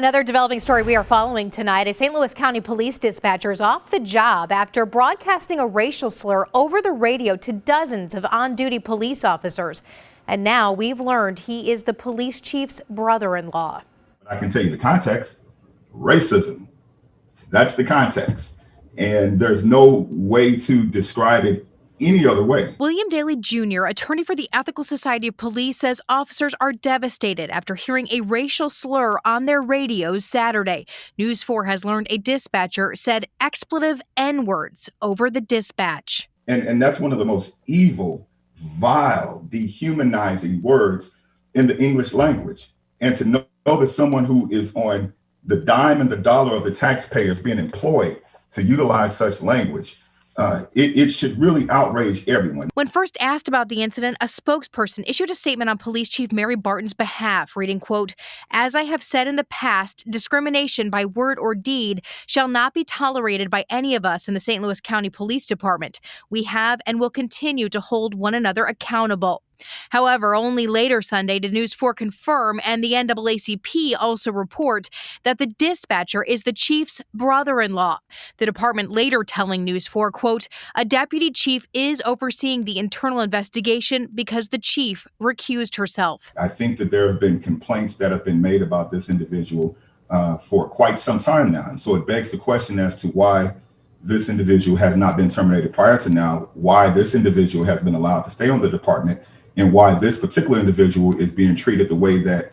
Another developing story we are following tonight. A St. Louis County police dispatcher is off the job after broadcasting a racial slur over the radio to dozens of on-duty police officers. And now we've learned he is the police chief's brother-in-law. I can tell you the context: racism. That's the context. And there's no way to describe it any other way. William Daly Jr., attorney for the Ethical Society of Police, says officers are devastated after hearing a racial slur on their radios Saturday. News 4 has learned a dispatcher said expletive N-words over the dispatch. And that's one of the most evil, vile, dehumanizing words in the English language. And to know that someone who is on the dime and the dollar of the taxpayers being employed to utilize such language, it should really outrage everyone. When first asked about the incident, a spokesperson issued a statement on Police Chief Mary Barton's behalf, reading, quote, "As I have said in the past, discrimination by word or deed shall not be tolerated by any of us in the St. Louis County Police Department. We have and will continue to hold one another accountable." However, only later Sunday did News 4 confirm, and the NAACP also report, that the dispatcher is the chief's brother-in-law. The department later telling News 4, quote, "A deputy chief is overseeing the internal investigation because the chief recused herself." I think that there have been complaints that have been made about this individual for quite some time now. And so it begs the question as to why this individual has not been terminated prior to now, why this individual has been allowed to stay on the department, and why this particular individual is being treated the way that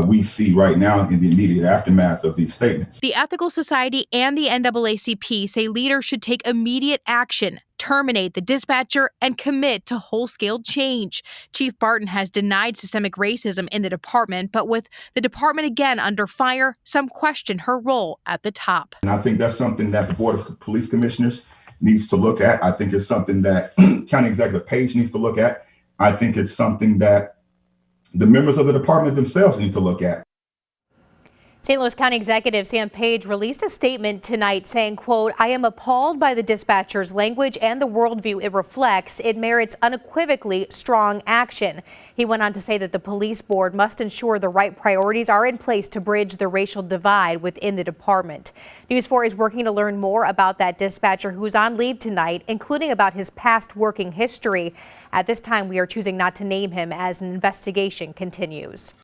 we see right now in the immediate aftermath of these statements. The Ethical Society and the NAACP say leaders should take immediate action, terminate the dispatcher, and commit to whole-scale change. Chief Barton has denied systemic racism in the department, but with the department again under fire, some question her role at the top. And I think that's something that the Board of Police Commissioners needs to look at. I think it's something that County Executive Page needs to look at. I think it's something that the members of the department themselves need to look at. St. Louis County Executive Sam Page released a statement tonight saying, quote, "I am appalled by the dispatcher's language and the worldview it reflects. It merits unequivocally strong action." He went on to say that the police board must ensure the right priorities are in place to bridge the racial divide within the department. News 4 is working to learn more about that dispatcher who's on leave tonight, including about his past working history. At this time, we are choosing not to name him as an investigation continues.